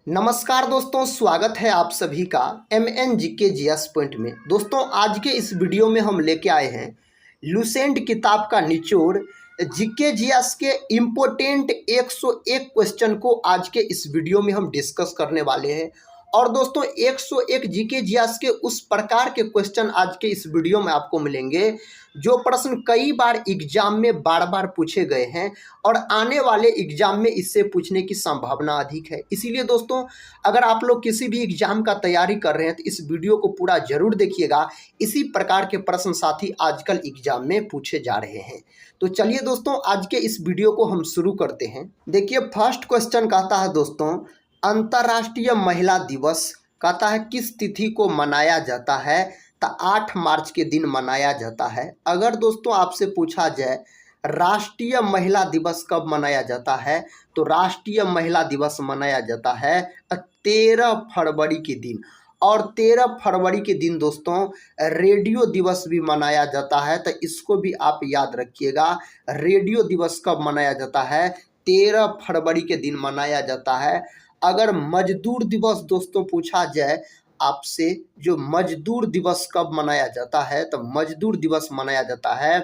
नमस्कार दोस्तों, स्वागत है आप सभी का एम जी के जीएस पॉइंट में। दोस्तों, आज के इस वीडियो में हम लेके आए हैं लुसेंट किताब का निचोड़ जीके जीएस के इम्पोर्टेंट 101 क्वेश्चन को आज के इस वीडियो में हम डिस्कस करने वाले हैं। और दोस्तों, 101 जीके जीएस के उस प्रकार के क्वेश्चन आज के इस वीडियो में आपको मिलेंगे जो प्रश्न कई बार एग्जाम में बार बार पूछे गए हैं और आने वाले एग्जाम में इससे पूछने की संभावना अधिक है। इसीलिए दोस्तों, अगर आप लोग किसी भी एग्जाम का तैयारी कर रहे हैं तो इस वीडियो को पूरा जरूर देखिएगा। इसी प्रकार के प्रश्न साथ ही आजकल एग्जाम में पूछे जा रहे हैं। तो चलिए दोस्तों, आज के इस वीडियो को हम शुरू करते हैं। देखिए, फर्स्ट क्वेश्चन कहता है दोस्तों, अंतर्राष्ट्रीय महिला दिवस कहता है किस तिथि को मनाया जाता है? तो 8 मार्च के दिन मनाया जाता है। अगर दोस्तों आपसे पूछा जाए राष्ट्रीय महिला दिवस कब मनाया जाता है, तो राष्ट्रीय महिला दिवस मनाया जाता है 13 फरवरी के दिन। और 13 फरवरी के दिन दोस्तों रेडियो दिवस भी मनाया जाता है, तो इसको भी आप याद रखिएगा। रेडियो दिवस कब मनाया जाता है? 13 फरवरी के दिन मनाया जाता है। अगर मजदूर दिवस दोस्तों पूछा जाए आपसे, जो मजदूर दिवस कब मनाया जाता है, तो मजदूर दिवस मनाया जाता है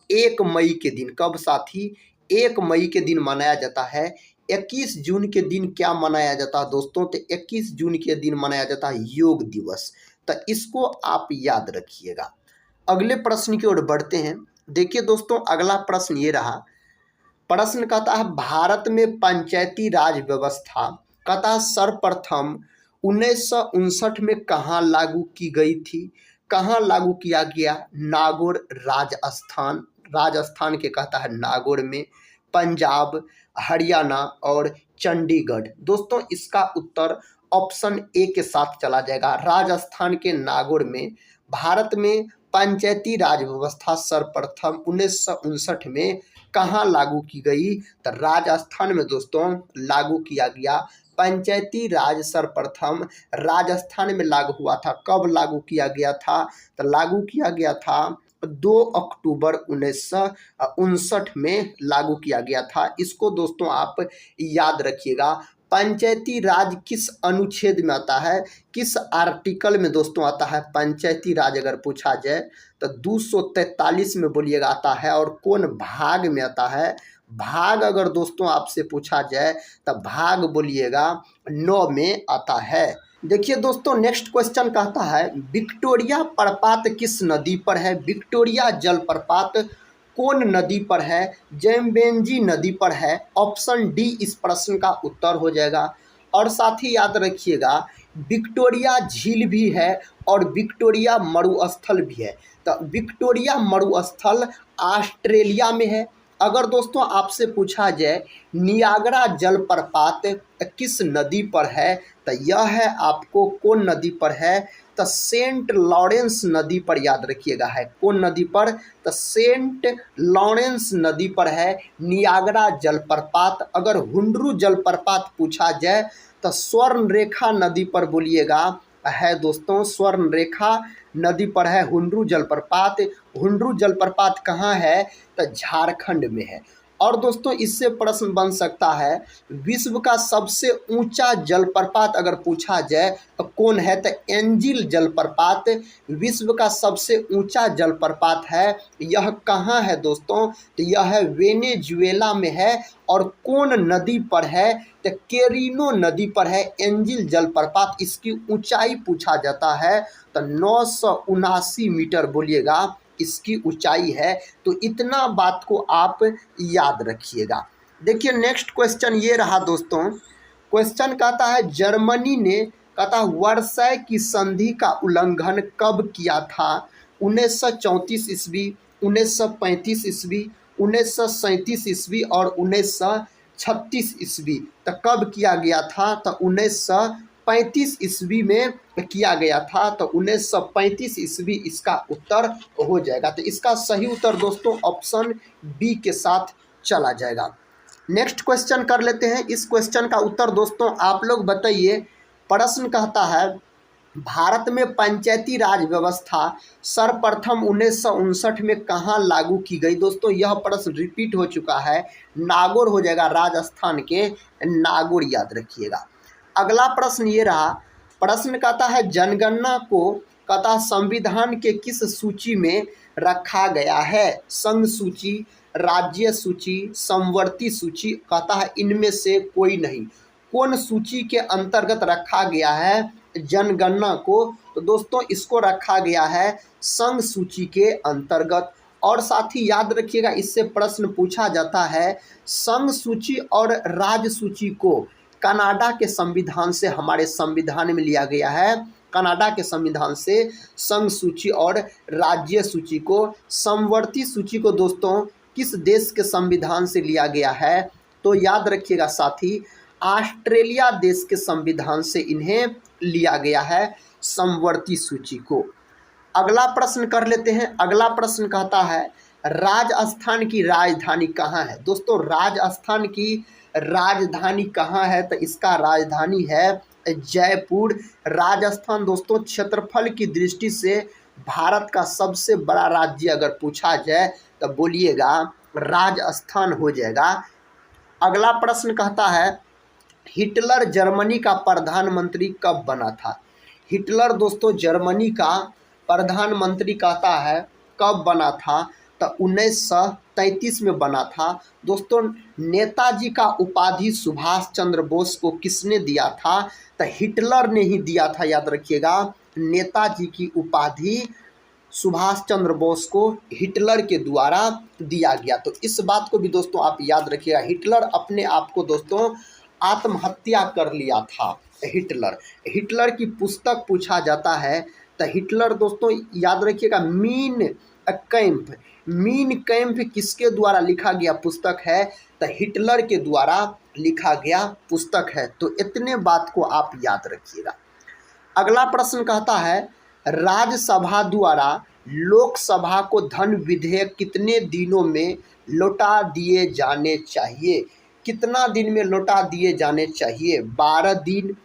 1 मई के दिन। कब साथी? 1 मई के दिन मनाया जाता है। 21 जून के दिन क्या मनाया जाता है दोस्तों? तो 21 जून के दिन मनाया जाता है योग दिवस। तो इसको आप याद रखिएगा। अगले प्रश्न की ओर बढ़ते हैं। देखिए दोस्तों, अगला प्रश्न ये रहा। प्रश्न कहता है भारत में पंचायती राज व्यवस्था कहता सर्वप्रथम 1959 में कहाँ लागू की गई थी? कहाँ लागू किया गया? नागौर राजस्थान, राजस्थान के कहता है नागौर में, पंजाब, हरियाणा और चंडीगढ़। दोस्तों, इसका उत्तर ऑप्शन ए के साथ चला जाएगा। राजस्थान के नागौर में भारत में पंचायती राज व्यवस्था सर्वप्रथम 1959 में कहाँ लागू की गई? तो राजस्थान में दोस्तों लागू किया गया। पंचायती राज सर्वप्रथम राजस्थान में लागू हुआ था। कब लागू किया गया था? तो लागू किया गया था 2 अक्टूबर 1959 में लागू किया गया था। इसको दोस्तों आप याद रखिएगा। पंचायती राज किस अनुच्छेद में आता है, किस आर्टिकल में दोस्तों आता है पंचायती राज? अगर पूछा जाए तो 243 में बोलिएगा आता है। और कौन भाग में आता है? भाग अगर दोस्तों आपसे पूछा जाए तो भाग बोलिएगा 9 में आता है। देखिए दोस्तों, नेक्स्ट क्वेश्चन कहता है विक्टोरिया प्रपात किस नदी पर है? विक्टोरिया जलप्रपात कौन नदी पर है? जेम्बेंजी नदी पर है। ऑप्शन डी इस प्रश्न का उत्तर हो जाएगा। और साथ ही याद रखिएगा, विक्टोरिया झील भी है और विक्टोरिया मरुस्थल भी है। तो विक्टोरिया मरुस्थल ऑस्ट्रेलिया में है। अगर दोस्तों आपसे पूछा जाए नियाग्रा जलप्रपात किस नदी पर है, तो यह है आपको कौन नदी पर है? तो सेंट लॉरेंस नदी पर याद रखिएगा है। कौन नदी पर? तो सेंट लॉरेंस नदी पर है नियाग्रा जलप्रपात। अगर हुंड्रू जलप्रपात पूछा जाए तो स्वर्ण रेखा नदी पर बोलिएगा है दोस्तों। स्वर्ण रेखा नदी पर है हुंड्रू जलप्रपात। हुंड्रू जलप्रपात कहाँ है? तो झारखंड में है। और दोस्तों इससे प्रश्न बन सकता है विश्व का सबसे ऊंचा जलप्रपात अगर पूछा जाए तो कौन है? तो एंजिल जलप्रपात विश्व का सबसे ऊंचा जलप्रपात है। यह कहाँ है दोस्तों? तो यह है वेनेजुएला में है। और कौन नदी पर है? तो केरिनो नदी पर है एंजिल जलप्रपात। इसकी ऊंचाई पूछा जाता है तो 979 मीटर बोलिएगा इसकी ऊंचाई है। तो इतना बात को आप याद रखिएगा। देखिए, नेक्स्ट क्वेश्चन ये रहा दोस्तों। क्वेश्चन कहता है जर्मनी ने कहता वर्साय की संधि का उल्लंघन कब किया था? 1934 ईस्वी, 1935 ईस्वी, 1937 ईस्वी और 1936 ईस्वी। तो कब किया गया था? तो 1935 ईस्वी में किया गया था। तो 1935 ईस्वी इसका उत्तर हो जाएगा। तो इसका सही उत्तर दोस्तों ऑप्शन बी के साथ चला जाएगा। नेक्स्ट क्वेश्चन कर लेते हैं। इस क्वेश्चन का उत्तर दोस्तों आप लोग बताइए। प्रश्न कहता है भारत में पंचायती राज व्यवस्था सर्वप्रथम 1959 में कहाँ लागू की गई? दोस्तों यह प्रश्न रिपीट हो चुका है। नागौर हो जाएगा, राजस्थान के नागौर याद रखिएगा। अगला प्रश्न ये रहा, प्रश्न कहता है जनगणना को कहता संविधान के किस सूची में रखा गया है? संघ सूची, राज्य सूची, समवर्ती सूची, कहता है इनमें से कोई नहीं। कौन सूची के अंतर्गत रखा गया है जनगणना को? तो दोस्तों इसको रखा गया है संघ सूची के अंतर्गत। और साथ ही याद रखिएगा, इससे प्रश्न पूछा जाता है संघ सूची और राज्य सूची को कनाडा के संविधान से हमारे संविधान में लिया गया है। कनाडा के संविधान से संघ सूची और राज्य सूची को, समवर्ती सूची को दोस्तों किस देश के संविधान से लिया गया है? तो याद रखिएगा साथी, ऑस्ट्रेलिया देश के संविधान से इन्हें लिया गया है समवर्ती सूची को। अगला प्रश्न कर लेते हैं। अगला प्रश्न कहता है राजस्थान की राजधानी कहाँ है? दोस्तों राजस्थान की राजधानी कहाँ है? तो इसका राजधानी है जयपुर। राजस्थान दोस्तों क्षेत्रफल की दृष्टि से भारत का सबसे बड़ा राज्य अगर पूछा जाए तो बोलिएगा राजस्थान हो जाएगा। अगला प्रश्न कहता है हिटलर जर्मनी का प्रधानमंत्री कब बना था? हिटलर दोस्तों जर्मनी का प्रधानमंत्री कहता है कब बना था? तो 1933 में बना था। दोस्तों नेताजी का उपाधि सुभाष चंद्र बोस को किसने दिया था? तो हिटलर ने ही दिया था। याद रखिएगा, नेताजी की उपाधि सुभाष चंद्र बोस को हिटलर के द्वारा दिया गया। तो इस बात को भी दोस्तों आप याद रखिएगा, हिटलर अपने आप को दोस्तों आत्महत्या कर लिया था। हिटलर की पुस्तक पूछा जाता है तो हिटलर दोस्तों याद रखिएगा मीन कैंप किसके द्वारा लिखा गया पुस्तक है? तो हिटलर के द्वारा लिखा गया पुस्तक है। तो इतने बात को आप याद रखिएगा। अगला प्रश्न कहता है राज्यसभा द्वारा लोकसभा को धन विधेयक कितने दिनों में लौटा दिए जाने चाहिए? कितना दिन में लौटा दिए जाने चाहिए? 12 दिन,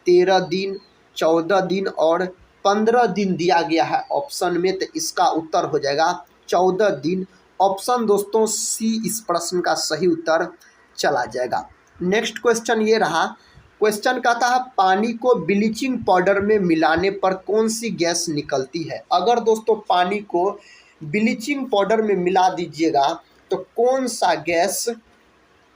13 दिन, 14 दिन और 15 दिन दिया गया है ऑप्शन में। तो इसका उत्तर हो जाएगा 14 दिन। ऑप्शन दोस्तों सी इस प्रश्न का सही उत्तर चला जाएगा। नेक्स्ट क्वेश्चन ये रहा। क्वेश्चन कहता है पानी को ब्लीचिंग पाउडर में मिलाने पर कौन सी गैस निकलती है? अगर दोस्तों पानी को ब्लीचिंग पाउडर में मिला दीजिएगा तो कौन सा गैस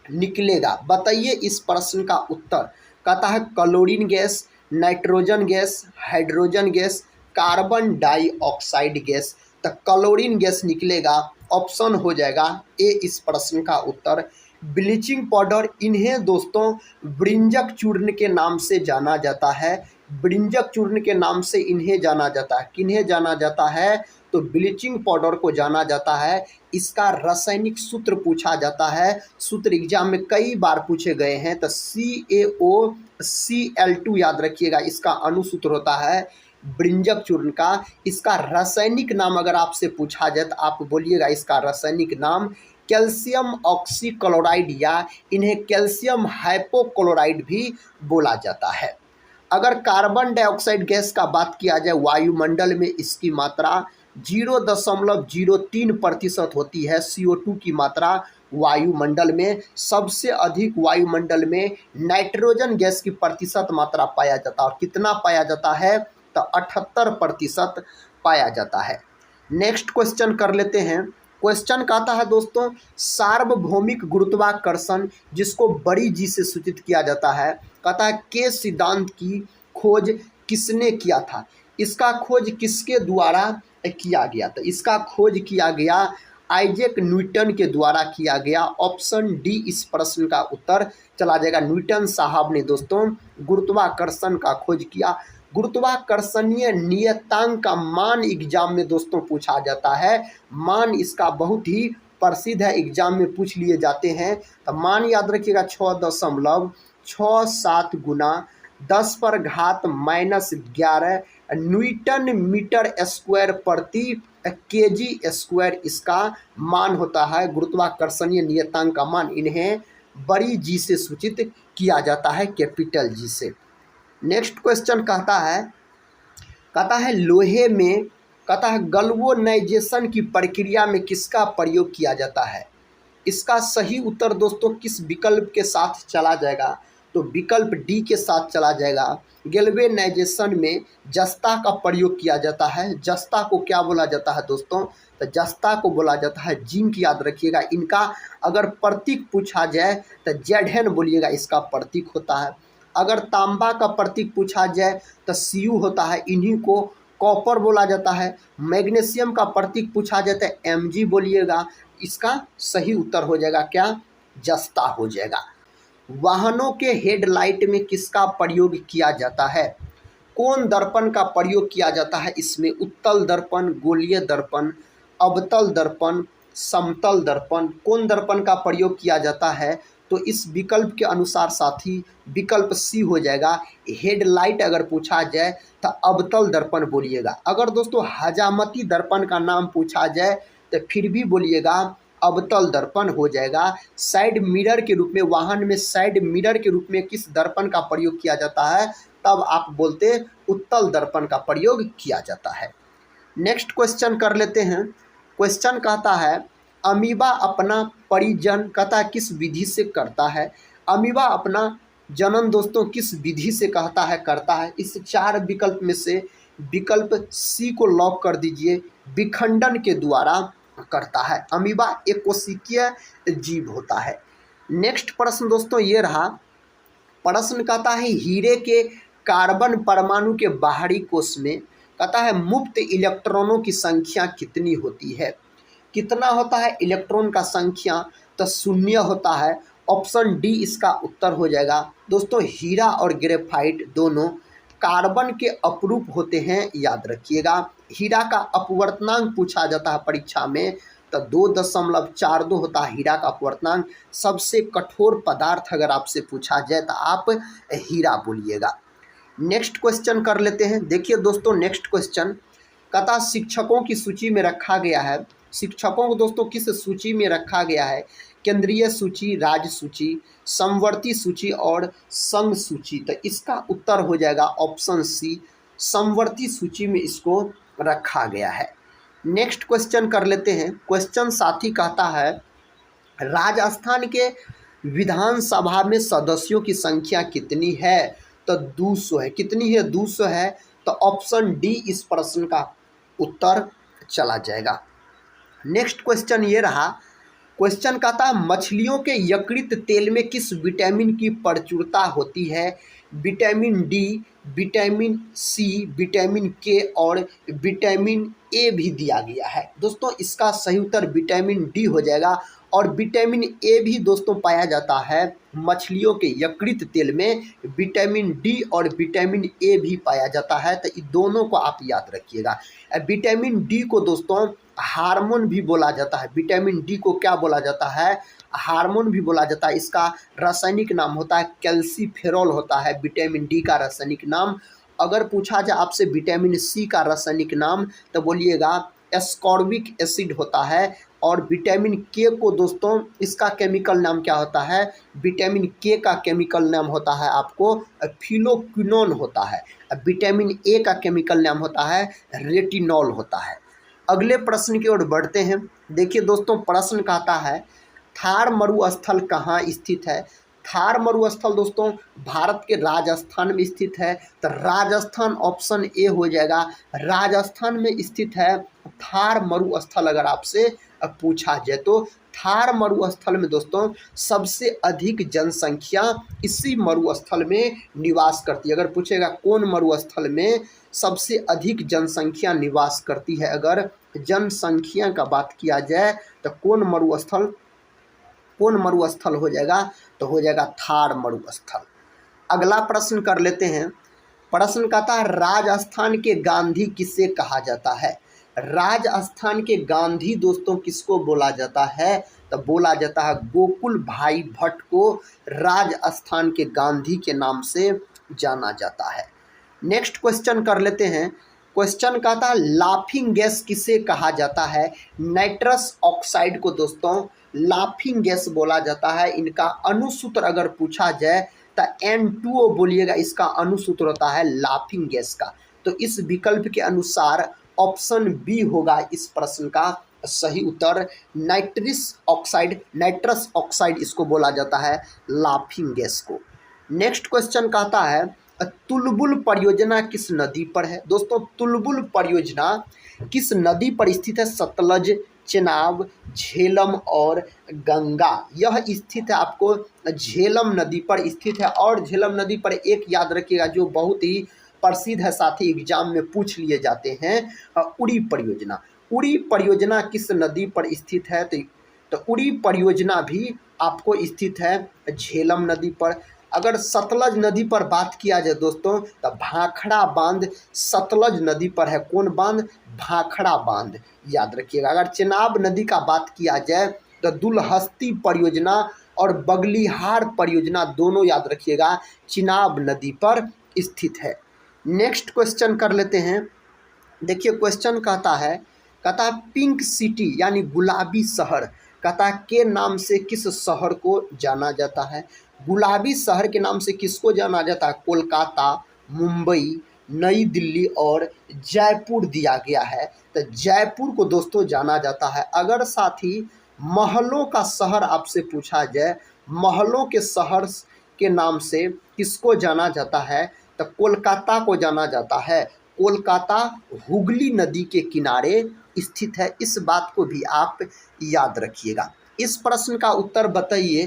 निकलेगा? बताइए इस प्रश्न का उत्तर। कहता है chlorine gas, nitrogen gas, hydrogen gas, carbon dioxide gas. तो क्लोरीन गैस निकलेगा। ऑप्शन हो जाएगा ए इस प्रश्न का उत्तर। ब्लीचिंग पाउडर इन्हें दोस्तों ब्रिंजक चूर्ण के नाम से जाना जाता है। ब्रिंजक चूर्ण के नाम से इन्हें जाना जाता है। किन्हें जाना जाता है? तो ब्लीचिंग पाउडर को जाना जाता है। इसका रासायनिक सूत्र पूछा जाता है। सूत्र एग्जाम में कई बार पूछे गए हैं। तो CaOCl2 याद रखिएगा, इसका अनुसूत्र होता है ब्रिंजक चूर्ण का। इसका रासायनिक नाम अगर आपसे पूछा जाए तो आप बोलिएगा इसका रासायनिक नाम कैल्शियम ऑक्सीक्लोराइड या इन्हें कैल्शियम हाइपोक्लोराइड भी बोला जाता है। अगर कार्बन डाइऑक्साइड गैस का बात किया जाए वायुमंडल में इसकी मात्रा 0.03% होती है। CO2 की मात्रा वायुमंडल में सबसे अधिक वायुमंडल में नाइट्रोजन गैस की प्रतिशत मात्रा पाया जाता है। और कितना पाया जाता है? तो 78% पाया जाता है। नेक्स्ट क्वेश्चन कर लेते हैं। क्वेश्चन कहता है दोस्तों सार्वभौमिक गुरुत्वाकर्षण जिसको बड़ी जी से सूचित किया जाता है, कहता है के सिद्धांत की खोज किसने किया था? इसका खोज किसके द्वारा किया गया? तो इसका खोज किया गया आइजैक न्यूटन के द्वारा किया गया। ऑप्शन डी इस प्रश्न का उत्तर चला जाएगा। न्यूटन साहब ने दोस्तों गुरुत्वाकर्षण का खोज किया। गुरुत्वाकर्षणीय नियतांक का मान एग्जाम में दोस्तों पूछा जाता है। मान इसका बहुत ही प्रसिद्ध है, एग्जाम में पूछ लिए जाते हैं। तो मान याद रखिएगा 6.67 गुना 10⁻⁻11 न्यूटन मीटर स्क्वायर प्रति केजी स्क्वायर इसका मान होता है। गुरुत्वाकर्षणीय नियतांक का मान इन्हें बड़ी जी से सूचित किया जाता है, कैपिटल जी से। नेक्स्ट क्वेश्चन कहता है लोहे में कहता है गल्वोनाइजेशन की प्रक्रिया में किसका प्रयोग किया जाता है? इसका सही उत्तर दोस्तों किस विकल्प के साथ चला जाएगा? तो विकल्प डी के साथ चला जाएगा। गैल्वेनाइजेशन में जस्ता का प्रयोग किया जाता है। जस्ता को क्या बोला जाता है दोस्तों? तो जस्ता को बोला जाता है जिंक। याद रखिएगा। इनका अगर प्रतीक पूछा जाए तो जेडन बोलिएगा, इसका प्रतीक होता है। अगर तांबा का प्रतीक पूछा जाए तो सीयू होता है, इन्हीं को कॉपर बोला जाता है। मैग्नीशियम का प्रतीक पूछा जाए तो एमजी बोलिएगा, इसका सही उत्तर हो जाएगा क्या? जस्ता हो जाएगा। वाहनों के हेडलाइट में किसका प्रयोग किया जाता है? कौन दर्पण का प्रयोग किया जाता है इसमें? उत्तल दर्पण, गोलीय दर्पण, अवतल दर्पण, समतल दर्पण। कौन दर्पण का प्रयोग किया जाता है? तो इस विकल्प के अनुसार साथी विकल्प सी हो जाएगा। हेडलाइट अगर पूछा जाए तो अवतल दर्पण बोलिएगा। अगर दोस्तों हजामती दर्पण का नाम पूछा जाए तो फिर भी बोलिएगा अवतल दर्पण हो जाएगा। साइड मिरर के रूप में, वाहन में साइड मिरर के रूप में किस दर्पण का प्रयोग किया जाता है? तब आप बोलते उत्तल दर्पण का प्रयोग किया जाता है। नेक्स्ट क्वेश्चन कर लेते हैं। क्वेश्चन कहता है अमीबा अपना परिजन कहता है किस विधि से करता है? अमीबा अपना जनन दोस्तों किस विधि से कहता है करता है? इस चार विकल्प में से विकल्प सी को लॉक कर दीजिए। विखंडन के द्वारा करता है। अमीबा एक कोशिकीय जीव होता है। नेक्स्ट प्रश्न दोस्तों ये रहा। प्रश्न कहता है हीरे के कार्बन परमाणु के बाहरी कोश में कहता है मुक्त इलेक्ट्रॉनों की संख्या कितनी होती है? कितना होता है इलेक्ट्रॉन का संख्या? तो शून्य होता है। ऑप्शन डी इसका उत्तर हो जाएगा। दोस्तों हीरा और ग्रेफाइट दोनों कार्बन के अपरूप होते हैं, याद रखिएगा। हीरा का अपवर्तनांक पूछा जाता है परीक्षा में तो 2.42 होता है हीरा का अपवर्तनांक। सबसे कठोर पदार्थ अगर आपसे पूछा जाए तो आप हीरा बोलिएगा। नेक्स्ट क्वेश्चन कर लेते हैं। देखिए दोस्तों नेक्स्ट क्वेश्चन कहता शिक्षकों की सूची में रखा गया है। शिक्षकों को दोस्तों किस सूची में रखा गया है? केंद्रीय सूची, राज्य सूची, समवर्ती सूची और संघ सूची। तो इसका उत्तर हो जाएगा ऑप्शन सी, समवर्ती सूची में इसको रखा गया है। नेक्स्ट क्वेश्चन कर लेते हैं। क्वेश्चन साथी कहता है राजस्थान के विधानसभा में सदस्यों की संख्या कितनी है? तो 200 है। कितनी है? 200 है। तो ऑप्शन डी इस प्रश्न का उत्तर चला जाएगा। नेक्स्ट क्वेश्चन ये रहा। क्वेश्चन कहता है मछलियों के यकृत तेल में किस विटामिन की प्रचुरता होती है? Vitamin D, vitamin C, vitamin K और विटामिन ए भी दिया गया है। दोस्तों इसका सही उत्तर विटामिन डी हो जाएगा। और विटामिन ए भी दोस्तों पाया जाता है मछलियों के यकृत तेल में। विटामिन डी और विटामिन ए भी पाया जाता है। तो इन दोनों को आप याद रखिएगा। विटामिन डी को दोस्तों हार्मोन भी बोला जाता है। विटामिन डी को क्या बोला जाता है? हार्मोन भी बोला जाता है। इसका रासायनिक नाम होता है कैल्सीफेरॉल होता है विटामिन डी का रासायनिक नाम। अगर पूछा जाए आपसे विटामिन सी का रासायनिक नाम तो बोलिएगा एस्कॉर्बिक एसिड होता है। और विटामिन के को दोस्तों इसका केमिकल नाम क्या होता है? विटामिन के का केमिकल नाम होता है आपको फिलोक्विनोन होता है। विटामिन ए का केमिकल नाम होता है रेटिनॉल होता है। अगले प्रश्न की ओर बढ़ते हैं। देखिए दोस्तों प्रश्न कहता है थार मरुस्थल कहाँ स्थित है? थार मरुस्थल दोस्तों भारत के राजस्थान में स्थित है। तो राजस्थान ऑप्शन ए हो जाएगा। राजस्थान में स्थित है थार मरुस्थल। अगर आपसे पूछा जाए तो थार मरुस्थल में दोस्तों सबसे अधिक जनसंख्या इसी मरुस्थल में निवास करती है। अगर पूछेगा कौन मरुस्थल में सबसे अधिक जनसंख्या निवास करती है, अगर जनसंख्या का बात किया जाए तो कौन मरुस्थल हो जाएगा? तो हो जाएगा थार मरुस्थल। अगला प्रश्न कर लेते हैं। प्रश्न कहता है राजस्थान के गांधी किसे कहा जाता है? राजस्थान के गांधी दोस्तों किसको बोला जाता है? तो बोला जाता है गोकुल भाई भट्ट को राजस्थान के गांधी के नाम से जाना जाता है। नेक्स्ट क्वेश्चन कर लेते हैं। क्वेश्चन कहता है लाफिंग गैस किसे कहा जाता है? नाइट्रस ऑक्साइड को दोस्तों लाफिंग गैस बोला जाता है। इनका अनुसूत्र अगर पूछा जाए तो N2O बोलिएगा, इसका अनुसूत्र होता है लाफिंग गैस का। तो इस विकल्प के अनुसार ऑप्शन बी होगा इस प्रश्न का सही उत्तर। नाइट्रस ऑक्साइड इसको बोला जाता है लाफिंग गैस को। नेक्स्ट क्वेश्चन कहता है तुलबुल परियोजना किस नदी पर है। दोस्तों तुलबुल परियोजना किस नदी पर स्थित है। सतलज, चेनाब, झेलम और गंगा। यह स्थित है आपको झेलम नदी पर स्थित है। और झेलम नदी पर एक याद रखिएगा जो बहुत ही प्रसिद्ध है, साथ ही एग्जाम में पूछ लिए जाते हैं, उड़ी परियोजना। उड़ी परियोजना किस नदी पर स्थित है। तो उड़ी परियोजना भी आपको स्थित है झेलम नदी पर। अगर सतलज नदी पर बात किया जाए दोस्तों तो भाखड़ा बांध सतलज नदी पर है। कौन बांध। भाखड़ा बांध, याद रखिएगा। अगर चेनाब नदी का बात किया जाए तो दुलहस्ती परियोजना और बगलिहार परियोजना दोनों याद रखिएगा चिनाब नदी पर स्थित है। नेक्स्ट क्वेश्चन कर लेते हैं। देखिए क्वेश्चन कहता है पिंक सिटी यानी गुलाबी शहर कहता है के नाम से किस शहर को जाना जाता है। गुलाबी शहर के नाम से किसको जाना जाता है। कोलकाता, मुंबई, नई दिल्ली और जयपुर दिया गया है। तो जयपुर को दोस्तों जाना जाता है। अगर साथ ही महलों का शहर आपसे पूछा जाए, महलों के शहर के नाम से किसको जाना जाता है, तो कोलकाता को जाना जाता है। कोलकाता हुगली नदी के किनारे स्थित है। इस बात को भी आप याद रखिएगा। इस प्रश्न का उत्तर बताइए।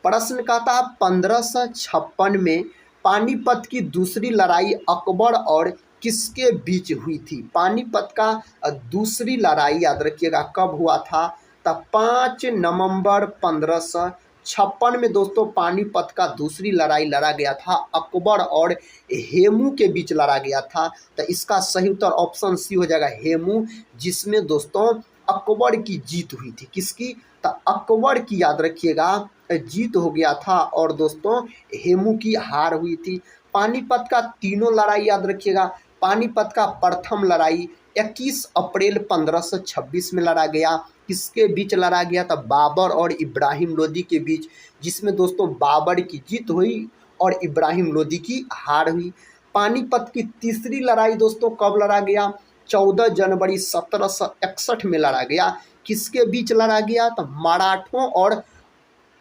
प्रश्न कहता है 1556 में पानीपत की दूसरी लड़ाई अकबर और किसके बीच हुई थी। पानीपत का दूसरी लड़ाई याद रखिएगा कब हुआ था। तब 5 नवंबर 1556 में दोस्तों पानीपत का दूसरी लड़ाई लड़ा गया था। अकबर और हेमू के बीच लड़ा गया था। तो इसका सही उत्तर ऑप्शन सी हो जाएगा हेमू, जिसमें दोस्तों अकबर की जीत हुई थी। किसकी। तो अकबर की याद रखिएगा जीत हो गया था और दोस्तों हेमू की हार हुई थी। पानीपत का तीनों लड़ाई याद रखिएगा। पानीपत का प्रथम लड़ाई 21 अप्रैल 1526 में लड़ा गया। किसके बीच लड़ा गया था। बाबर और इब्राहिम लोदी के बीच, जिसमें दोस्तों बाबर की जीत हुई और इब्राहिम लोदी की हार हुई। पानीपत की तीसरी लड़ाई दोस्तों कब लड़ा गया। 14 जनवरी 1761 में लड़ा गया। किसके बीच लड़ा गया। तो मराठों और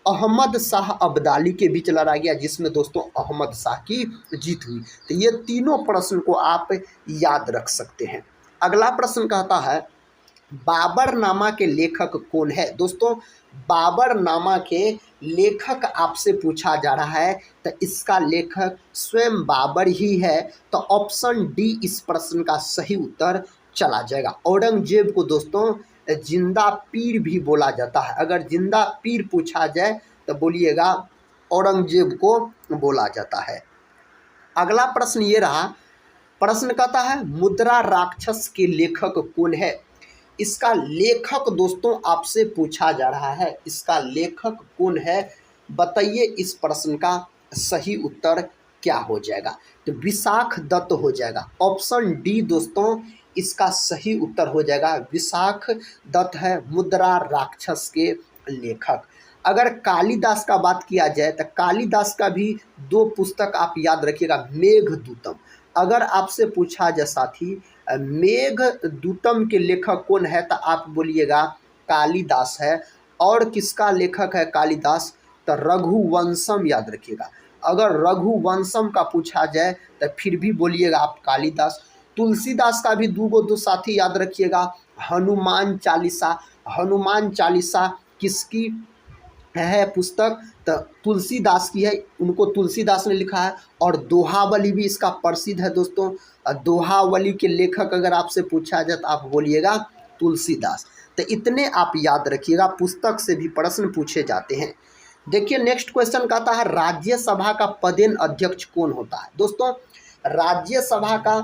अहमद शाह अब्दाली के बीच लड़ा गया, जिसमें दोस्तों अहमद शाह की जीत हुई। तो ये तीनों प्रश्न को आप याद रख सकते हैं। अगला प्रश्न कहता है बाबरनामा के लेखक कौन है। दोस्तों बाबरनामा के लेखक आपसे पूछा जा रहा है, तो इसका लेखक स्वयं बाबर ही है। तो ऑप्शन डी इस प्रश्न का सही उत्तर चला जाएगा। औरंगजेब को दोस्तों जिंदा पीर भी बोला जाता है। अगर जिंदा पीर पूछा जाए तो बोलिएगा औरंगजेब को बोला जाता है। अगला प्रश्न ये रहा। प्रश्न कहता है मुद्रा राक्षस के लेखक कौन है। इसका लेखक दोस्तों आपसे पूछा जा रहा है, इसका लेखक कौन है बताइए। इस प्रश्न का सही उत्तर क्या हो जाएगा। तो विशाख दत्त हो जाएगा। ऑप्शन डी दोस्तों इसका सही उत्तर हो जाएगा। विशाख दत्त है मुद्रा राक्षस के लेखक। अगर कालिदास का बात किया जाए तो कालिदास का भी 2 पुस्तक आप याद रखिएगा। मेघदूतम। अगर आपसे पूछा जाए साथी मेघदूतम के लेखक कौन है, तो आप बोलिएगा कालिदास है। और किसका लेखक है कालिदास, तो रघुवंशम याद रखिएगा। अगर रघुवंशम का पूछा जाए तो फिर भी बोलिएगा आप कालिदास। तुलसीदास का भी 2 साथी याद रखिएगा। हनुमान चालीसा। हनुमान चालीसा किसकी है पुस्तक, तो तुलसीदास की है। उनको तुलसीदास ने लिखा है। और दोहावली भी इसका प्रसिद्ध है दोस्तों। दोहावली के लेखक अगर आपसे पूछा जाए तो आप बोलिएगा तुलसीदास। तो इतने आप याद रखिएगा, पुस्तक से भी प्रश्न पूछे जाते हैं। देखिए नेक्स्ट क्वेश्चन कहता है राज्यसभा का पदेन अध्यक्ष कौन होता है। दोस्तों राज्यसभा का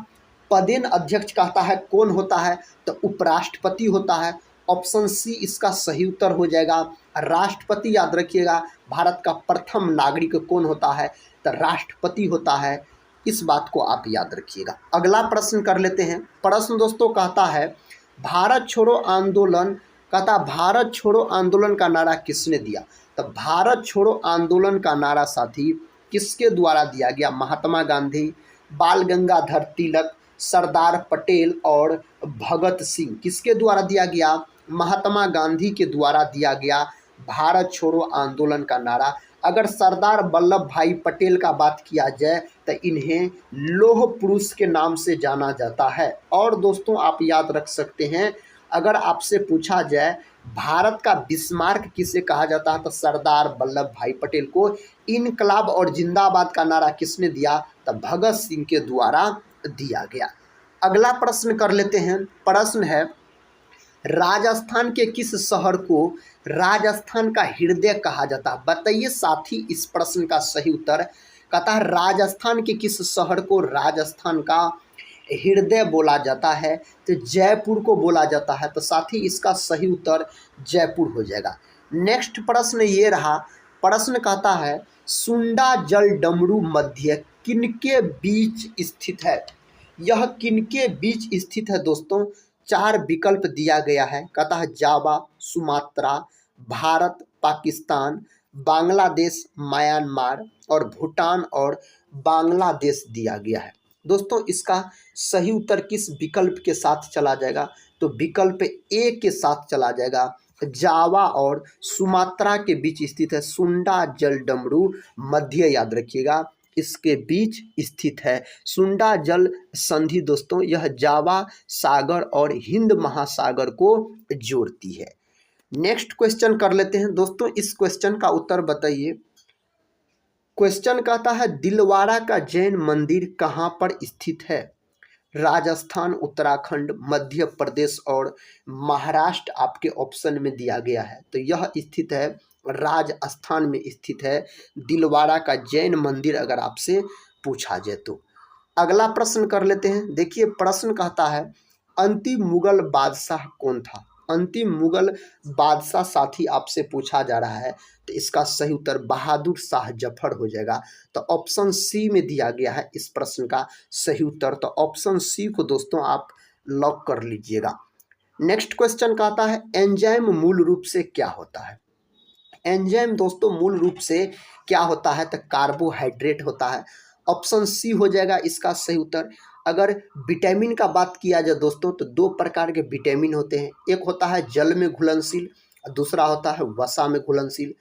पदेन अध्यक्ष कहता है कौन होता है, तो उपराष्ट्रपति होता है। ऑप्शन सी इसका सही उत्तर हो जाएगा। राष्ट्रपति याद रखिएगा। भारत का प्रथम नागरिक कौन होता है, तो राष्ट्रपति होता है। इस बात को आप याद रखिएगा। अगला प्रश्न कर लेते हैं। प्रश्न दोस्तों कहता है भारत छोड़ो आंदोलन भारत छोड़ो आंदोलन का नारा किसने दिया। तो भारत छोड़ो आंदोलन का नारा साथी किसके द्वारा दिया गया। महात्मा गांधी, बाल गंगाधर तिलक, सरदार पटेल और भगत सिंह। किसके द्वारा दिया गया। महात्मा गांधी के द्वारा दिया गया भारत छोड़ो आंदोलन का नारा। अगर सरदार वल्लभ भाई पटेल का बात किया जाए तो इन्हें लौह पुरुष के नाम से जाना जाता है। और दोस्तों आप याद रख सकते हैं, अगर आपसे पूछा जाए भारत का बिस्मार्क किसे कहा जाता है तो सरदार वल्लभ भाई पटेल को। इनकलाब और जिंदाबाद का नारा किसने दिया, तो भगत सिंह के द्वारा दिया गया। अगला प्रश्न कर लेते हैं। प्रश्न है, राजस्थान के किस शहर को राजस्थान का हृदय कहा जाता है? बताइए साथी इस प्रश्न का सही उत्तर। कहता है राजस्थान के किस शहर को राजस्थान का हृदय बोला जाता है, तो जयपुर को बोला जाता है। तो साथी इसका सही उत्तर जयपुर हो जाएगा। नेक्स्ट प्रश्न ये रहा। प्रश्न कहता है सुंडा जल डमरू मध्य किनके बीच स्थित है? यह किनके बीच स्थित है दोस्तों? चार विकल्प दिया गया है। कहता है जावा, सुमात्रा, भारत, पाकिस्तान, बांग्लादेश, म्यांमार और भूटान और बांग्लादेश दिया गया है। दोस्तों इसका सही उत्तर किस विकल्प के साथ चला जाएगा, तो विकल्प ए के साथ चला जाएगा। जावा और सुमात्रा के बीच स्थित है। सुंडा जल डमरू मध्य याद रखिएगा, इसके बीच स्थित है। सुंडा जल संधि दोस्तों यह जावा सागर और हिंद महासागर को जोड़ती है। नेक्स्ट क्वेश्चन कर लेते हैं दोस्तों। इस क्वेश्चन का उत्तर बताइए। क्वेश्चन कहता है दिलवाड़ा का जैन मंदिर कहाँ पर स्थित है? राजस्थान, उत्तराखंड, मध्य प्रदेश और महाराष्ट्र आपके ऑप्शन में दिया गया है। तो यह स्थित है राजस्थान में स्थित है दिलवाड़ा का जैन मंदिर, अगर आपसे पूछा जाए तो। अगला प्रश्न कर लेते हैं। देखिए प्रश्न कहता है अंतिम मुगल बादशाह कौन था? अंतिम मुगल बादशाह साथी आपसे पूछा जा रहा है, तो इसका सही उत्तर बहादुर शाह जफर हो जाएगा। तो ऑप्शन सी में दिया गया है इस प्रश्न का सही उत्तर। तो ऑप्शन सी को दोस्तों आप लॉक कर लीजिएगा। नेक्स्ट क्वेश्चन कहता है एंजाइम मूल रूप से क्या होता है? एंजाइम दोस्तों मूल रूप से क्या होता है, तो कार्बोहाइड्रेट होता है। ऑप्शन सी हो जाएगा इसका सही उत्तर। अगर विटामिन का बात किया जाए दोस्तों, तो दो प्रकार के विटामिन होते हैं। एक होता है जल में घुलनशील, दूसरा होता है वसा में घुलनशील।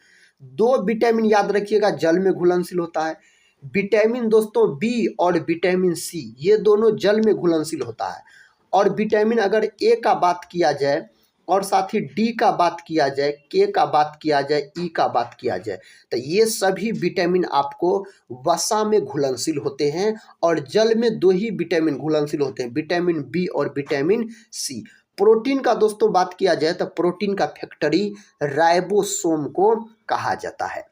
दो विटामिन याद रखिएगा जल में घुलनशील होता है। विटामिन दोस्तों बी और विटामिन सी ये दोनों जल में घुलनशील होता है। और विटामिन अगर ए का बात किया जाए और साथ ही डी का बात किया जाए, के का बात किया जाए, ई का बात किया जाए, तो ये सभी विटामिन आपको वसा में घुलनशील होते हैं और जल में दो ही विटामिन घुलनशील होते हैं, विटामिन बी और विटामिन सी। प्रोटीन का दोस्तों बात किया जाए तो प्रोटीन का फैक्टरी राइबोसोम को कहा जाता है।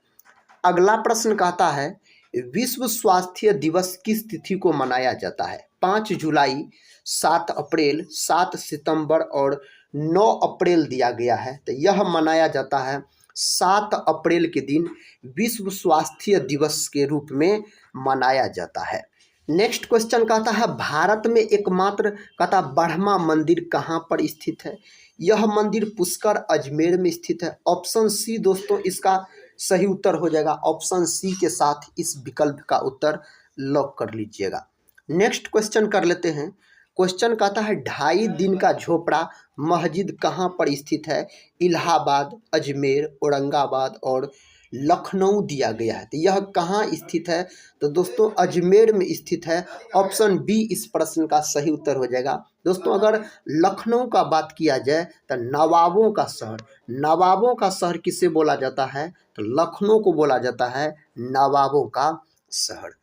अगला प्रश्न कहता है विश्व स्वास्थ्य दिवस किस तिथि को मनाया जाता है? 5 जुलाई, 7 अप्रैल, 7 सितंबर और 9 अप्रैल दिया गया है। तो यह मनाया जाता है 7 अप्रैल के दिन विश्व स्वास्थ्य दिवस के रूप में मनाया जाता है। नेक्स्ट क्वेश्चन कहता है भारत में एकमात्र कहता ब्रह्मा मंदिर कहाँ पर स्थित है? यह मंदिर पुष्कर अजमेर में स्थित है। ऑप्शन सी दोस्तों इसका सही उत्तर हो जाएगा। ऑप्शन सी के साथ इस विकल्प का उत्तर लॉक कर लीजिएगा। नेक्स्ट क्वेश्चन कर लेते हैं। क्वेश्चन कहता है 2.5 दिन का झोपड़ा मस्जिद कहाँ पर स्थित है? इलाहाबाद, अजमेर, औरंगाबाद और लखनऊ दिया गया है। तो यह कहाँ स्थित है? तो दोस्तों अजमेर में स्थित है। ऑप्शन बी इस प्रश्न का सही उत्तर हो जाएगा। दोस्तों अगर लखनऊ का बात किया जाए तो नवाबों का शहर, नवाबों का शहर किसे बोला जाता है? तो लखनऊ को बोला जाता है नवाबों का शहर।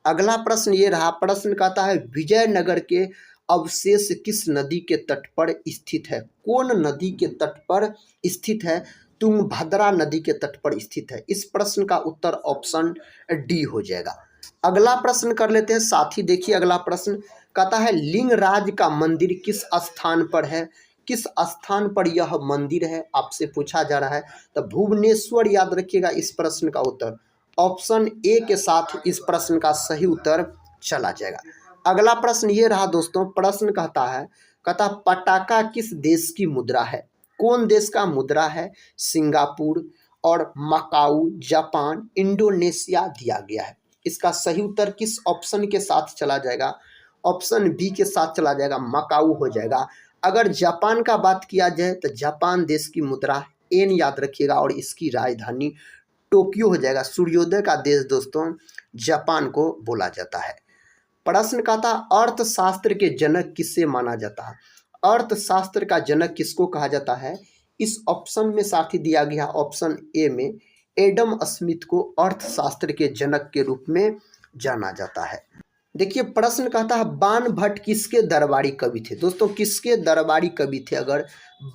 अगला प्रश्न ये रहा। प्रश्न कहता है विजयनगर के अवशेष किस नदी के तट पर स्थित है? कौन नदी के तट पर स्थित है? तुंगभद्रा नदी के तट पर स्थित है। इस प्रश्न का उत्तर ऑप्शन डी हो जाएगा। अगला प्रश्न कर लेते हैं साथी। देखिए अगला प्रश्न कहता है लिंगराज का मंदिर किस स्थान पर है? किस स्थान पर यह मंदिर है आपसे पूछा जा रहा है। तो भुवनेश्वर याद रखिएगा इस प्रश्न का उत्तर। ऑप्शन ए के साथ इस प्रश्न का सही उत्तर चला जाएगा। अगला प्रश्न ये रहा दोस्तों। प्रश्न कहता पटाका किस देश की मुद्रा है? कौन देश का मुद्रा है? सिंगापुर और मकाऊ, जापान, इंडोनेशिया दिया गया है। इसका सही उत्तर किस ऑप्शन के साथ चला जाएगा? ऑप्शन बी के साथ चला जाएगा, मकाऊ हो जाएगा। अगर जापान का बात किया जाए तो जापान देश की मुद्रा एन याद रखिएगा और इसकी राजधानी टोक्यो हो जाएगा। सूर्योदय का देश दोस्तों जापान को बोला जाता है। प्रश्न का था अर्थशास्त्र के जनक किससे माना जाता है। अर्थशास्त्र का जनक किसको कहा जाता है। इस ऑप्शन में साथी दिया गया ऑप्शन ए में एडम स्मिथ को अर्थशास्त्र के जनक के रूप में जाना जाता है। देखिए प्रश्न कहता है बाण भट्ट किसके दरबारी कवि थे। दोस्तों किसके दरबारी कवि थे। अगर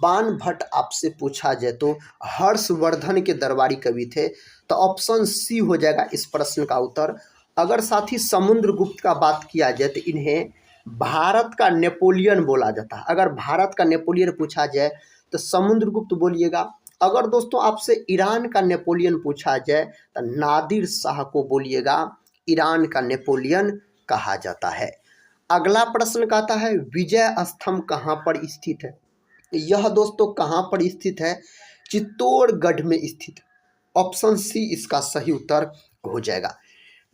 बाण भट्ट आपसे पूछा जाए तो हर्षवर्धन के दरबारी कवि थे, तो ऑप्शन सी हो जाएगा इस प्रश्न का उत्तर। अगर साथी समुद्रगुप्त का बात किया जाए तो इन्हें भारत का नेपोलियन बोला जाता है। अगर भारत का नेपोलियन पूछा जाए तो समुद्रगुप्त बोलिएगा। अगर दोस्तों आपसे ईरान का नेपोलियन पूछा जाए तो नादिर शाह को बोलिएगा। ईरान का नेपोलियन कहा जाता है। अगला प्रश्न कहता है विजय स्तंभ कहाँ पर स्थित है। यह दोस्तों कहाँ पर स्थित है। चित्तौड़गढ़ में स्थित। ऑप्शन सी इसका सही उत्तर हो जाएगा।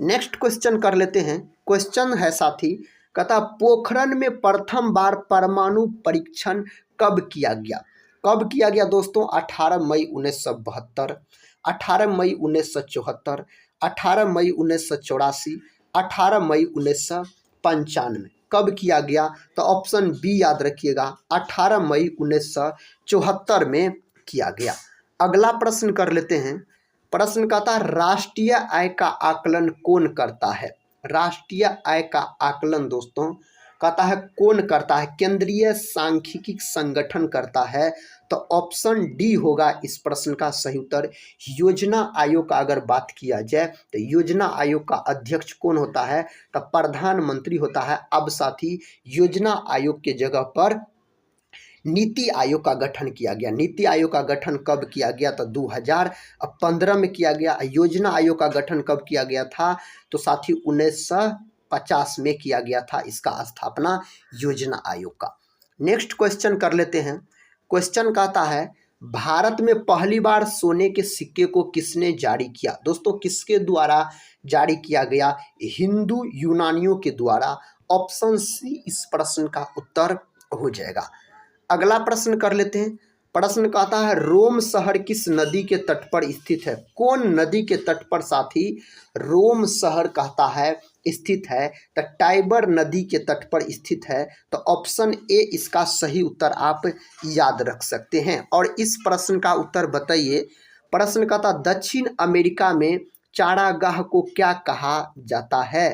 नेक्स्ट क्वेश्चन कर लेते हैं। क्वेश्चन है साथी कहता पोखरण में प्रथम बार परमाणु परीक्षण कब किया गया। कब किया गया दोस्तों 18 मई 1972, 18 मई 1974, 18 मई 1984, 18 मई 1995। कब किया गया तो ऑप्शन बी याद रखिएगा 18 मई 1974 में किया गया। अगला प्रश्न कर लेते हैं। प्रश्न कहता है राष्ट्रीय आय का आकलन कौन करता है। राष्ट्रीय आय का आकलन दोस्तों कहता है कौन करता है। केंद्रीय सांख्यिकी संगठन करता है, तो ऑप्शन डी होगा इस प्रश्न का सही उत्तर। योजना आयोग का अगर बात किया जाए तो योजना आयोग का अध्यक्ष कौन होता है, तो प्रधानमंत्री होता है। अब साथी योजना आयोग के जगह पर नीति आयोग का गठन किया गया। नीति आयोग का गठन कब किया गया तो 2015 में किया गया। योजना आयोग का गठन कब किया गया था तो साथी 1950 में किया गया था इसका स्थापना योजना आयोग का। नेक्स्ट क्वेश्चन कर लेते हैं। क्वेश्चन कहता है भारत में पहली बार सोने के सिक्के को किसने जारी किया। दोस्तों किसके द्वारा जारी किया गया। हिंदू यूनानियों के द्वारा। ऑप्शन सी इस प्रश्न का उत्तर हो जाएगा। अगला प्रश्न कर लेते हैं। प्रश्न कहता है रोम शहर किस नदी के तट पर स्थित है। कौन नदी के तट पर साथी रोम शहर कहता है स्थित है, तो टाइबर नदी के तट पर स्थित है। तो ऑप्शन ए इसका सही उत्तर आप याद रख सकते हैं। और इस प्रश्न का उत्तर बताइए। प्रश्न कहता दक्षिण अमेरिका में चारागाह को क्या कहा जाता है।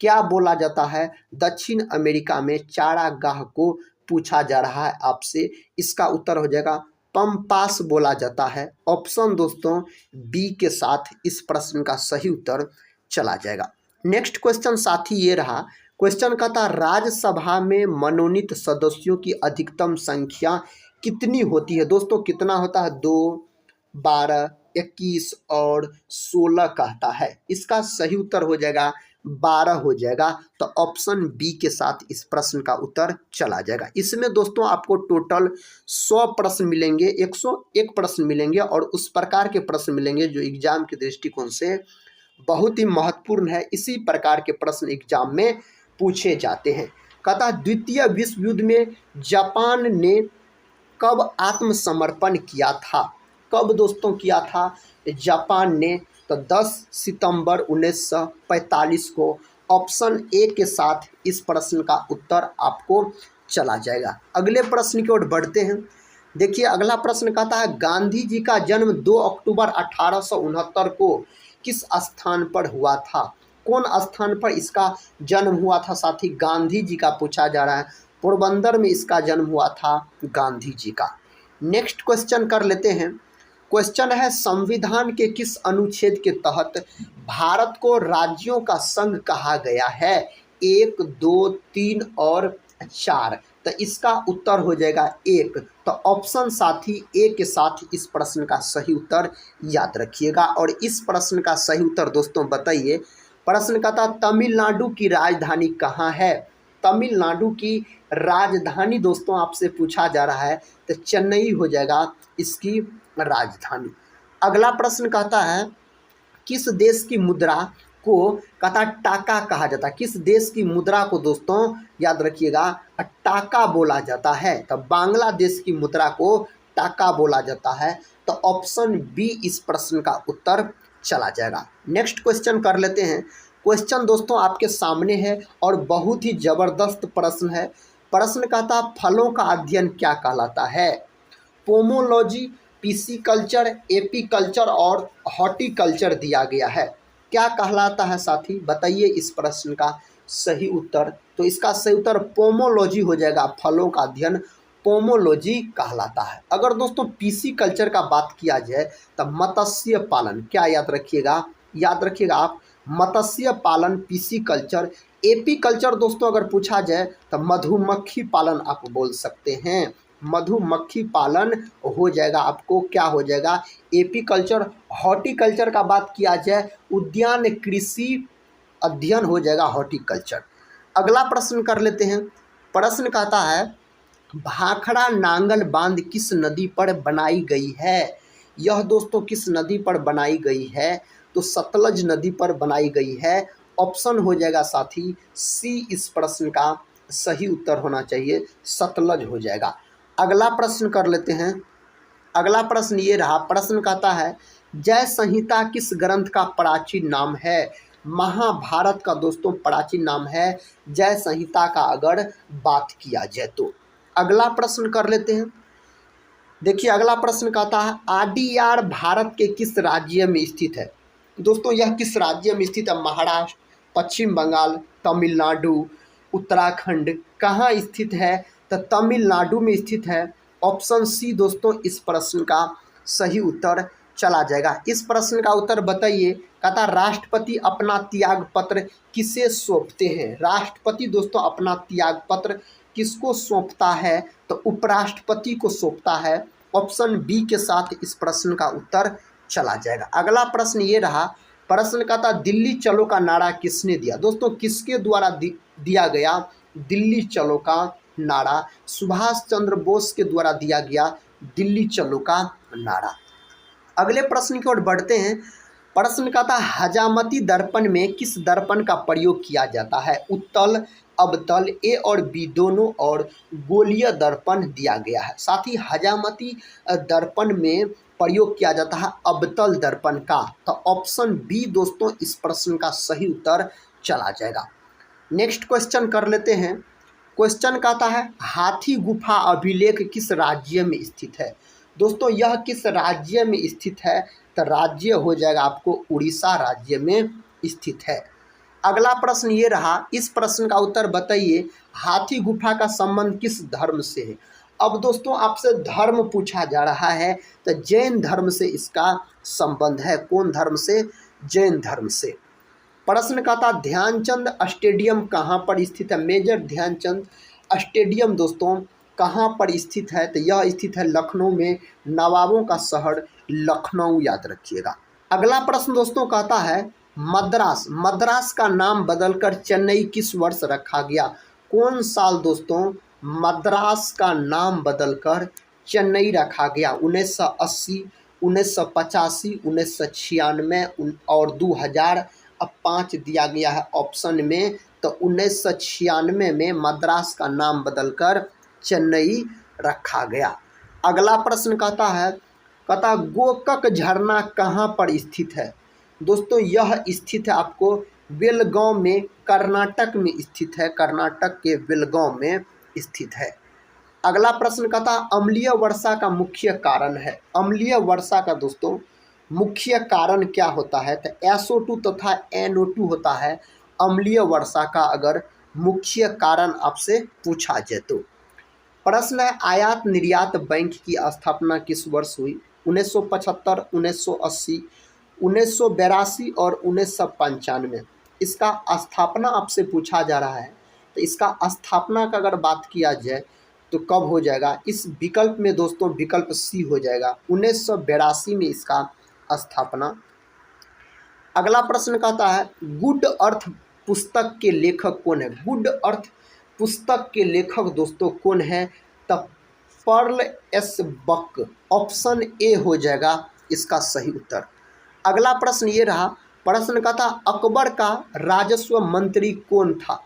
क्या बोला जाता है दक्षिण अमेरिका में चारागाह को पूछा जा रहा है आपसे। इसका उत्तर हो जाएगा पंपास बोला जाता है। ऑप्शन दोस्तों बी के साथ इस प्रश्न का सही उत्तर चला जाएगा। नेक्स्ट क्वेश्चन साथी ये रहा। क्वेश्चन कहता राज्यसभा में मनोनीत सदस्यों की अधिकतम संख्या कितनी होती है। दोस्तों कितना होता है 2, 12, 21 और 16 कहता है। इसका सही उत्तर हो जाएगा 12 हो जाएगा। तो ऑप्शन बी के साथ इस प्रश्न का उत्तर चला जाएगा। इसमें दोस्तों आपको टोटल 100 प्रश्न मिलेंगे, 101 प्रश्न मिलेंगे और उस प्रकार के प्रश्न मिलेंगे जो एग्जाम के दृष्टिकोण से बहुत ही महत्वपूर्ण है। इसी प्रकार के प्रश्न एग्जाम में पूछे जाते हैं। कहता द्वितीय विश्व युद्ध में जापान ने कब आत्मसमर्पण किया था। कब दोस्तों किया था जापान ने, तो 10 सितंबर 1945 को। ऑप्शन ए के साथ इस प्रश्न का उत्तर आपको चला जाएगा। अगले प्रश्न की ओर बढ़ते हैं। देखिए अगला प्रश्न कहता है गांधी जी का जन्म 2 अक्टूबर 1869 को किस स्थान पर हुआ था। कौन स्थान पर इसका जन्म हुआ था साथी। गांधी जी का पूछा जा रहा है। पोरबंदर में इसका जन्म हुआ था गांधी जी का। नेक्स्ट क्वेश्चन कर लेते हैं। क्वेश्चन है संविधान के किस अनुच्छेद के तहत भारत को राज्यों का संघ कहा गया है। 1, 2, 3 और 4। तो इसका उत्तर हो जाएगा 1। तो ऑप्शन साथी ए के साथ इस प्रश्न का सही उत्तर याद रखिएगा। और इस प्रश्न का सही उत्तर दोस्तों बताइए। प्रश्न का था तमिलनाडु की राजधानी कहाँ है। तमिलनाडु की राजधानी दोस्तों आपसे पूछा जा रहा है तो चेन्नई हो जाएगा इसकी राजधानी। अगला प्रश्न कहता है किस देश की मुद्रा को कहता टाका कहा जाता है। किस देश की मुद्रा को दोस्तों याद रखिएगा टाका बोला जाता है। तो बांग्लादेश की मुद्रा को टाका बोला जाता है। तो ऑप्शन बी इस प्रश्न का उत्तर चला जाएगा। नेक्स्ट क्वेश्चन कर लेते हैं। क्वेश्चन दोस्तों आपके सामने है और बहुत ही ज़बरदस्त प्रश्न है। प्रश्न कहता है फलों का अध्ययन क्या कहलाता है? पोमोलॉजी, पिसिकल्चर, एपीकल्चर और हॉर्टिकल्चर दिया गया है। क्या कहलाता है साथी, बताइए इस प्रश्न का सही उत्तर। तो इसका सही उत्तर पोमोलॉजी हो जाएगा। फलों का अध्ययन पोमोलॉजी कहलाता है। अगर दोस्तों पिसिकल्चर का बात किया जाए तो मत्स्य पालन, क्या याद रखिएगा, याद रखिएगा आप, मत्स्य पालन पिसिकल्चर। एपीकल्चर दोस्तों अगर पूछा जाए तो मधुमक्खी पालन आप बोल सकते हैं। मधुमक्खी पालन हो जाएगा आपको, क्या हो जाएगा, एपीकल्चर। हॉर्टिकल्चर का बात किया जाए उद्यान कृषि अध्ययन हो जाएगा हॉर्टिकल्चर। अगला प्रश्न कर लेते हैं। प्रश्न कहता है भाखड़ा नांगल बांध किस नदी पर बनाई गई है? यह दोस्तों किस नदी पर बनाई गई है? तो सतलज नदी पर बनाई गई है। ऑप्शन हो जाएगा साथी सी, इस प्रश्न का सही उत्तर होना चाहिए, सतलज हो जाएगा। अगला प्रश्न कर लेते हैं। अगला प्रश्न ये रहा। प्रश्न कहता है जय संहिता किस ग्रंथ का प्राचीन नाम है? महाभारत का दोस्तों प्राचीन नाम है जय संहिता का अगर बात किया जाए तो। अगला प्रश्न कर लेते हैं। देखिए अगला प्रश्न कहता है आडियार भारत के किस राज्य में स्थित है? दोस्तों यह किस राज्य में स्थित है? महाराष्ट्र, पश्चिम बंगाल, तमिलनाडु, उत्तराखंड, कहाँ स्थित है? तो तमिलनाडु में स्थित है। ऑप्शन सी दोस्तों इस प्रश्न का सही उत्तर चला जाएगा। इस प्रश्न का उत्तर बताइए। कहता राष्ट्रपति अपना त्याग पत्र किसे सौंपते हैं? राष्ट्रपति दोस्तों अपना त्याग पत्र किसको सौंपता है? तो उपराष्ट्रपति को सौंपता है। ऑप्शन बी के साथ इस प्रश्न का उत्तर चला जाएगा। अगला प्रश्न ये रहा। प्रश्न कहता दिल्ली चलो का नारा किसने दिया? दोस्तों किसके द्वारा दिया गया दिल्ली चलो का नारा? सुभाष चंद्र बोस के द्वारा दिया गया दिल्ली चलो का नारा। अगले प्रश्न की ओर बढ़ते हैं। प्रश्न कहता हजामती दर्पण में किस दर्पण का प्रयोग किया जाता है? उत्तल, अवतल, ए और बी दोनों और गोलीय दर्पण दिया गया है। साथ ही हजामती दर्पण में प्रयोग किया जाता है अवतल दर्पण का। तो ऑप्शन बी दोस्तों इस प्रश्न का सही उत्तर चला जाएगा। नेक्स्ट क्वेश्चन कर लेते हैं। क्वेश्चन कहता है हाथी गुफा अभिलेख किस राज्य में स्थित है? दोस्तों यह किस राज्य में स्थित है? तो राज्य हो जाएगा आपको उड़ीसा राज्य में स्थित है। अगला प्रश्न ये रहा। इस प्रश्न का उत्तर बताइए हाथी गुफा का संबंध किस धर्म से है? अब दोस्तों आपसे धर्म पूछा जा रहा है तो जैन धर्म से इसका संबंध है। कौन धर्म से? जैन धर्म से। प्रश्न कहता ध्यानचंद स्टेडियम कहाँ पर स्थित है? मेजर ध्यानचंद स्टेडियम दोस्तों कहाँ पर स्थित है? तो यह स्थित है लखनऊ में, नवाबों का शहर लखनऊ, याद रखिएगा। अगला प्रश्न दोस्तों कहता है मद्रास का नाम बदलकर चेन्नई किस वर्ष रखा गया? कौन साल दोस्तों मद्रास का नाम बदलकर चेन्नई रखा गया? 1980, 1985, 1996 और 2005 दिया गया है ऑप्शन में। तो 1996 में मद्रास का नाम बदलकर चेन्नई रखा गया। अगला प्रश्न कहता गोकक झरना कहाँ पर स्थित है? दोस्तों यह स्थित है आपको बेलगांव में, कर्नाटक में स्थित है। कर्नाटक के बेलगांव में स्थित है। अगला प्रश्न कहता अम्लीय वर्षा का मुख्य कारण है। अम्लीय वर्षा का दोस्तों मुख्य कारण क्या होता है? तो SO2 तथा NO2 होता है अम्लीय वर्षा का अगर मुख्य कारण आपसे पूछा जाए तो। प्रश्न है आयात निर्यात बैंक की स्थापना किस वर्ष हुई? 1975, 1980, 1982 और 1995। इसका स्थापना आपसे पूछा जा रहा है तो इसका स्थापना का अगर बात किया जाए तो कब हो जाएगा? इस विकल्प में दोस्तों विकल्प सी हो जाएगा, 1982 में इसका स्थापना। अगला प्रश्न कहता है गुड अर्थ पुस्तक के लेखक कौन है? गुड अर्थ पुस्तक के लेखक दोस्तों कौन है? तो Pearl S Buck, option A हो जाएगा इसका सही उत्तर। अगला प्रश्न ये रहा। प्रश्न कहता अकबर का राजस्व मंत्री कौन था?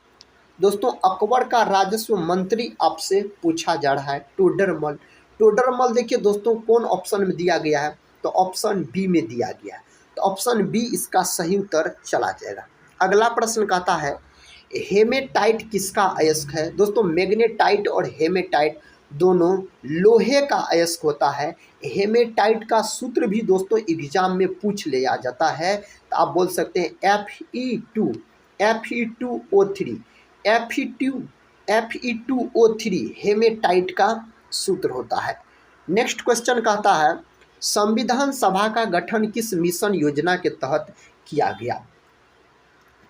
दोस्तों अकबर का राजस्व मंत्री आपसे पूछा जा रहा है टोडरमल। टोडरमल देखिए दोस्तों कौन ऑप्शन में दिया गया है? तो ऑप्शन बी में दिया गया है। तो तो ऑप्शन बी इसका सही उत्तर चला जाएगा। अगला प्रश्न कहता है हेमेटाइट किसका अयस्क है। दोस्तों मैग्नेटाइट और हेमेटाइट दोनों लोहे का अयस्क होता है। हेमेटाइट का सूत्र भी दोस्तों एग्जाम में पूछ लिया जाता है, तो आप बोल सकते हैं Fe2O3 Fe2O3 हेमेटाइट का सूत्र होता है। नेक्स्ट क्वेश्चन कहता है संविधान सभा का गठन किस मिशन योजना के तहत किया गया।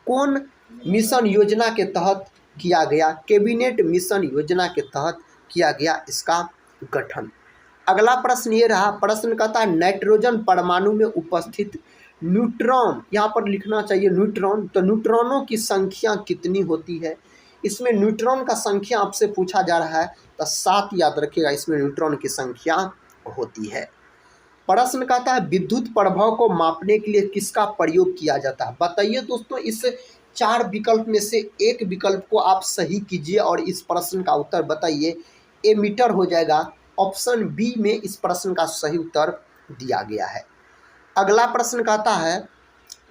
कौन मिशन योजना के तहत किया गया। कैबिनेट मिशन योजना के तहत किया गया इसका गठन। अगला प्रश्न ये रहा, प्रश्न कहता है नाइट्रोजन परमाणु में उपस्थित न्यूट्रॉन, यहाँ पर लिखना चाहिए न्यूट्रॉन, तो न्यूट्रॉनों की संख्या कितनी होती है। इसमें न्यूट्रॉन का संख्या आपसे पूछा जा रहा है, तो 7 याद रखिएगा, इसमें न्यूट्रॉन की संख्या होती है। प्रश्न कहता है विद्युत प्रभाव को मापने के लिए किसका प्रयोग किया जाता है। बताइए दोस्तों, इस 4 विकल्प में से एक विकल्प को आप सही कीजिए और इस प्रश्न का उत्तर बताइए। एमीटर हो जाएगा। ऑप्शन बी में इस प्रश्न का सही उत्तर दिया गया है। अगला प्रश्न कहता है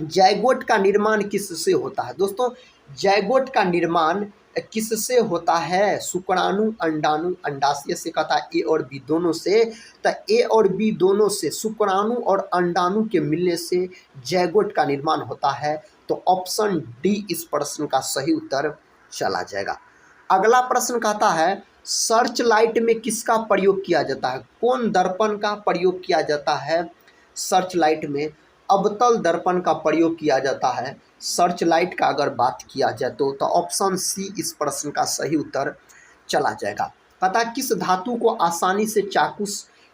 जाइगोट का निर्माण किससे होता है। दोस्तों जाइगोट का निर्माण किससे होता है। शुक्राणु, अंडाणु, अंडाशय से कहता है ए और बी दोनों से, तो ए और बी दोनों से शुक्राणु और अंडाणु के मिलने से जाइगोट का निर्माण होता है, तो ऑप्शन डी इस प्रश्न का सही उत्तर चला जाएगा। अगला प्रश्न कहता है सर्च लाइट में किसका प्रयोग किया जाता है। कौन दर्पण का प्रयोग किया जाता है। सर्च लाइट में अवतल दर्पण का प्रयोग किया जाता है। सर्च लाइट का अगर बात किया जाए तो ऑप्शन सी इस प्रश्न का सही उत्तर चला जाएगा। पता किस धातु को आसानी से चाकू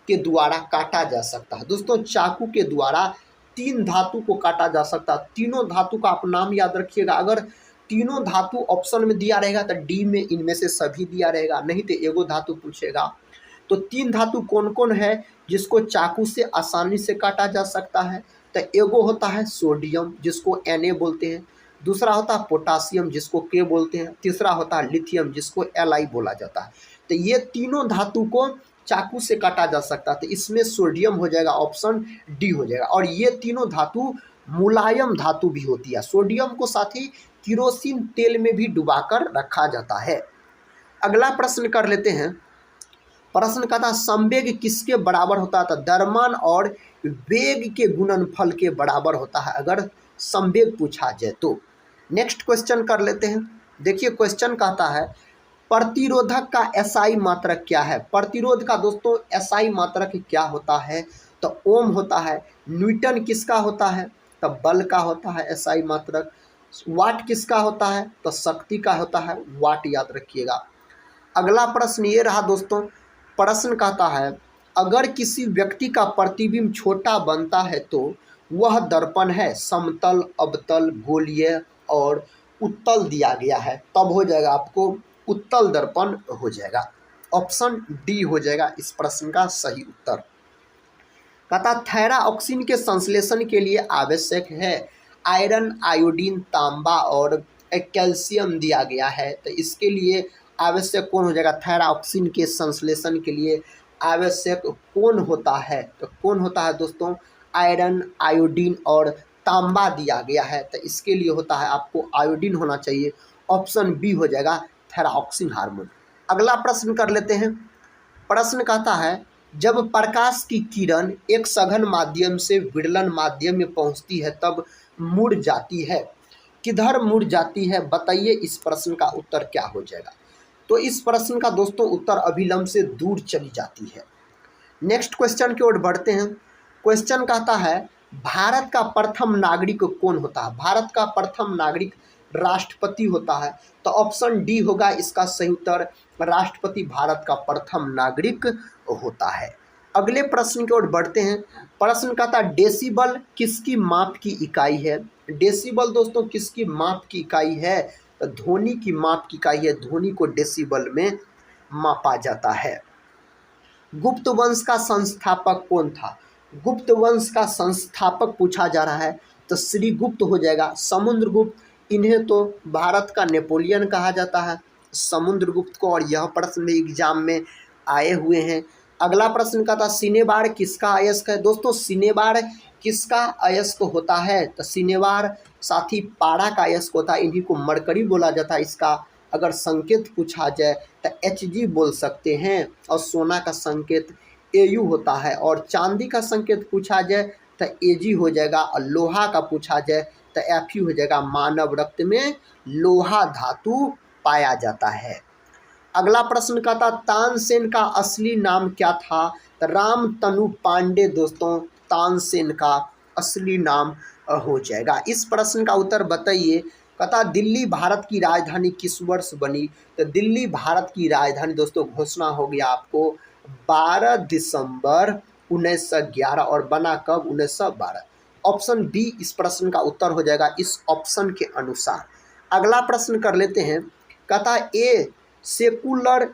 के द्वारा काटा जा सकता है। दोस्तों चाकू के द्वारा 3 धातु को काटा जा सकता है। तीनों धातु का आप नाम याद रखिएगा। अगर तीनों धातु ऑप्शन में दिया रहेगा तो डी में इनमें से सभी दिया रहेगा, नहीं तो एगो धातु पूछेगा। तो 3 धातु कौन कौन है जिसको चाकू से आसानी से काटा जा सकता है। तो एगो होता है सोडियम जिसको Na बोलते हैं, दूसरा होता है पोटासियम जिसको K बोलते हैं, तीसरा होता है लिथियम जिसको Li बोला जाता है। तो ये तीनों धातु को चाकू से काटा जा सकता है, तो इसमें सोडियम हो जाएगा, ऑप्शन डी हो जाएगा। और ये तीनों धातु मुलायम धातु भी होती है। सोडियम को साथ ही किरोसिन तेल में भी डुबाकर रखा जाता है। अगला प्रश्न कर लेते हैं। प्रश्न कहता संवेग किसके बराबर होता है। तो द्रव्यमान और वेग के गुणनफल के बराबर होता है अगर संवेग पूछा जाए तो। नेक्स्ट क्वेश्चन कर लेते हैं। देखिए क्वेश्चन कहता है प्रतिरोधक का एसआई मात्रक क्या है। प्रतिरोध का दोस्तों एसआई मात्रक क्या होता है। तो ओम होता है। न्यूटन किसका होता है। तो बल का होता है एसआई मात्रक। वाट किसका होता है। तो शक्ति का होता है वाट, याद रखिएगा। अगला प्रश्न ये रहा दोस्तों। प्रश्न कहता है अगर किसी व्यक्ति का प्रतिबिंब छोटा बनता है तो वह दर्पण है। समतल, अवतल, गोलीय और उत्तल दिया गया है, तब हो जाएगा आपको उत्तल दर्पण हो जाएगा। ऑप्शन डी हो जाएगा इस प्रश्न का सही उत्तर। कहता थायरॉक्सिन के संश्लेषण के लिए आवश्यक है आयरन, आयोडीन, तांबा और कैल्शियम दिया गया है, तो इसके लिए आवश्यक कौन हो जाएगा। थायरॉक्सिन के संश्लेषण के लिए आवश्यक कौन होता है। तो कौन होता है दोस्तों, आयरन, आयोडीन और तांबा दिया गया है, तो इसके लिए होता है आपको आयोडीन होना चाहिए। ऑप्शन बी हो जाएगा थायरॉक्सिन हार्मोन। अगला प्रश्न कर लेते हैं। प्रश्न कहता है जब प्रकाश की किरण एक सघन माध्यम से विरलन माध्यम में पहुंचती है तब मुड़ जाती है। किधर मुड़ जाती है बताइए। इस प्रश्न का उत्तर क्या हो जाएगा। तो इस प्रश्न का दोस्तों उत्तर अभिलंब से दूर चली जाती है। नेक्स्ट क्वेश्चन की ओर बढ़ते हैं। क्वेश्चन कहता है भारत का प्रथम नागरिक कौन होता है। भारत का प्रथम नागरिक राष्ट्रपति होता है, तो ऑप्शन डी होगा इसका सही उत्तर। राष्ट्रपति भारत का प्रथम नागरिक होता है। अगले प्रश्न की ओर बढ़ते हैं। प्रश्न कहता है डेसिबल किसकी माप की इकाई है। डेसिबल दोस्तों किसकी माप की इकाई है। तो ध्वनि की माप की इकाई है। ध्वनि को डेसिबल में मापा जाता है। गुप्त वंश का संस्थापक कौन था। गुप्त वंश का संस्थापक पूछा जा रहा है, तो श्री गुप्त हो जाएगा। समुद्रगुप्त, इन्हें तो भारत का नेपोलियन कहा जाता है, समुद्रगुप्त को, और यह प्रश्न एग्जाम में आए हुए हैं। अगला प्रश्न का था सिनेबार किसका अयस्क है। दोस्तों सिनेबार किसका अयस्क होता है? तो सिनेवार, साथ ही पारा का अयस्क होता है, इन्हीं को मरकरी बोला जाता है। इसका अगर संकेत पूछा जाए तो Hg बोल सकते हैं, और सोना का संकेत Au होता है, और चांदी का संकेत पूछा जाए तो Ag हो जाएगा, और लोहा का पूछा जाए तो Fe हो जाएगा। मानव रक्त में लोहा धातु पाया जाता है। अगला प्रश्न का था तानसेन का असली नाम क्या था? तो रामतनु पांडे दोस्तों तानसेन का असली नाम हो जाएगा। इस प्रश्न का उत्तर बताइए। कहता दिल्ली भारत की राजधानी किस वर्ष बनी? तो दिल्ली भारत की राजधानी दोस्तों घोषणा हो गया आपको 12 दिसंबर 1911, और बना कब? 1912। ऑप्शन बी इस प्रश्न का उत्तर हो जाएगा इस ऑप्शन के अनुसार। अगला प्रश्न कर लेते हैं। कहता ए सेकुलर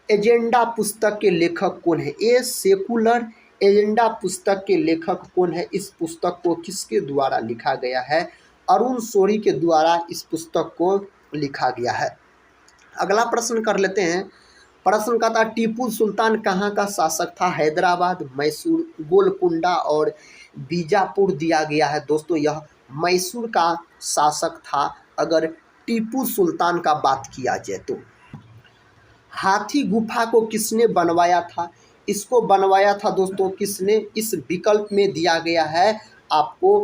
एजेंडा पुस्तक के लेखक कौन है? ए सेकुलर एजेंडा पुस्तक के लेखक कौन है? इस पुस्तक को किसके द्वारा लिखा गया है? अरुण शौरी के द्वारा इस पुस्तक को लिखा गया है। अगला प्रश्न कर लेते हैं। प्रश्न का था टीपू सुल्तान कहाँ का शासक था? हैदराबाद, मैसूर, गोलकुंडा और बीजापुर दिया गया है। दोस्तों यह मैसूर का शासक था अगर टीपू सुल्तान का बात किया जाए तो। हाथी गुफा को किसने बनवाया था? इसको बनवाया था दोस्तों किसने? इस विकल्प में दिया गया है आपको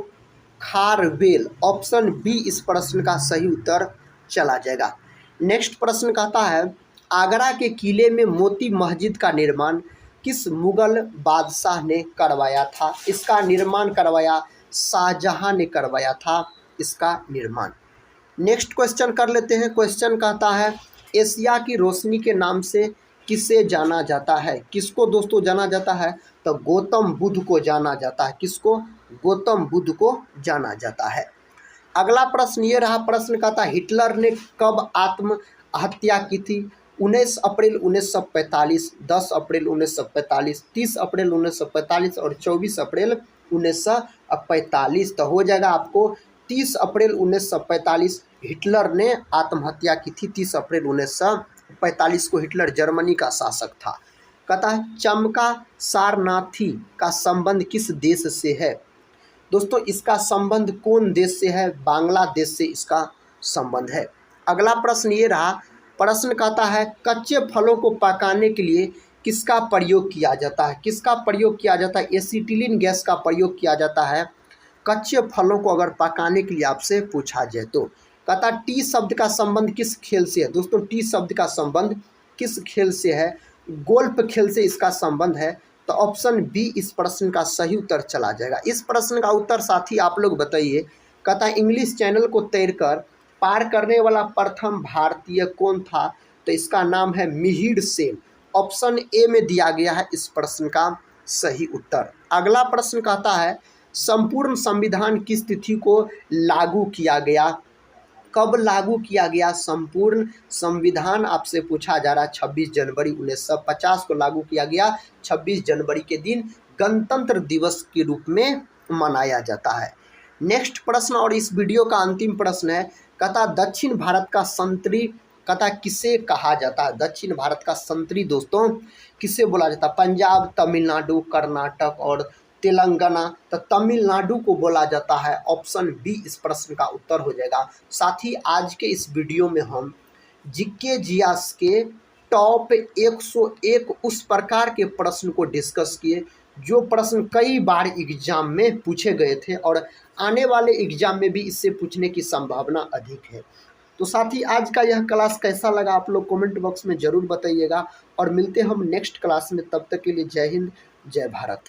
खारवेल। ऑप्शन बी इस प्रश्न का सही उत्तर चला जाएगा। नेक्स्ट प्रश्न कहता है आगरा के किले में मोती मस्जिद का निर्माण किस मुगल बादशाह ने करवाया था? इसका निर्माण करवाया शाहजहां ने करवाया था इसका निर्माण। नेक्स्ट क्वेश्चन कर लेते हैं। क्वेश्चन कहता है एशिया की रोशनी के नाम से किसे जाना जाता है? किसको दोस्तों जाना जाता है? तो गौतम बुद्ध को जाना जाता है। किसको? गौतम बुद्ध को जाना जाता है। अगला प्रश्न ये रहा। प्रश्न कहता हिटलर ने कब आत्महत्या की थी? 19 अप्रैल 1945, 10 अप्रैल 1945, 30 अप्रैल 1945 और 24 अप्रैल 1945। तो हो जाएगा आपको 30 अप्रैल 1945 हिटलर ने आत्महत्या की थी। 30 अप्रैल 1945 को हिटलर जर्मनी का शासक था। कहता है चंपका सारनाथी का संबंध किस देश से है? दोस्तों इसका संबंध कौन देश से है? बांग्लादेश से इसका संबंध है। अगला प्रश्न ये रहा। प्रश्न कहता है कच्चे फलों को पकाने के लिए किसका प्रयोग किया जाता है? किसका प्रयोग किया जाता है? एसिटिलीन गैस का प्रयोग किया जाता है कच्चे फलों को अगर पकाने के लिए आपसे पूछा जाए तो। कहता टी शब्द का संबंध किस खेल से है? दोस्तों टी शब्द का संबंध किस खेल से है? गोल्फ खेल से इसका संबंध है। तो ऑप्शन बी इस प्रश्न का सही उत्तर चला जाएगा। इस प्रश्न का उत्तर साथी आप लोग बताइए। कहता इंग्लिश चैनल को तैरकर पार करने वाला प्रथम भारतीय कौन था? तो इसका नाम है मिहिर सेन। ऑप्शन ए में दिया गया है इस प्रश्न का सही उत्तर। अगला प्रश्न कहता है संपूर्ण संविधान किस तिथि को लागू किया गया? कब लागू किया गया? संपूर्ण संविधान आपसे पूछा जा रहा है 26 जनवरी 1950 को लागू किया गया। 26 जनवरी के दिन गणतंत्र दिवस के रूप में मनाया जाता है। नेक्स्ट प्रश्न और इस वीडियो का अंतिम प्रश्न है। कहता दक्षिण भारत का संतरी कहता किसे कहा जाता है? दक्षिण भारत का संतरी दोस्तों किसे बोला जाता है? पंजाब, तमिलनाडु, कर्नाटक और तेलंगाना। तो तमिलनाडु को बोला जाता है। ऑप्शन बी इस प्रश्न का उत्तर हो जाएगा। साथ ही आज के इस वीडियो में हम जीके जियास के टॉप 101 उस प्रकार के प्रश्न को डिस्कस किए जो प्रश्न कई बार एग्जाम में पूछे गए थे और आने वाले एग्जाम में भी इससे पूछने की संभावना अधिक है। तो साथ ही आज का यह क्लास कैसा लगा आप लोग कमेंट बॉक्स में ज़रूर बताइएगा, और मिलते हैं हम नेक्स्ट क्लास में। तब तक के लिए जय हिंद, जय भारत।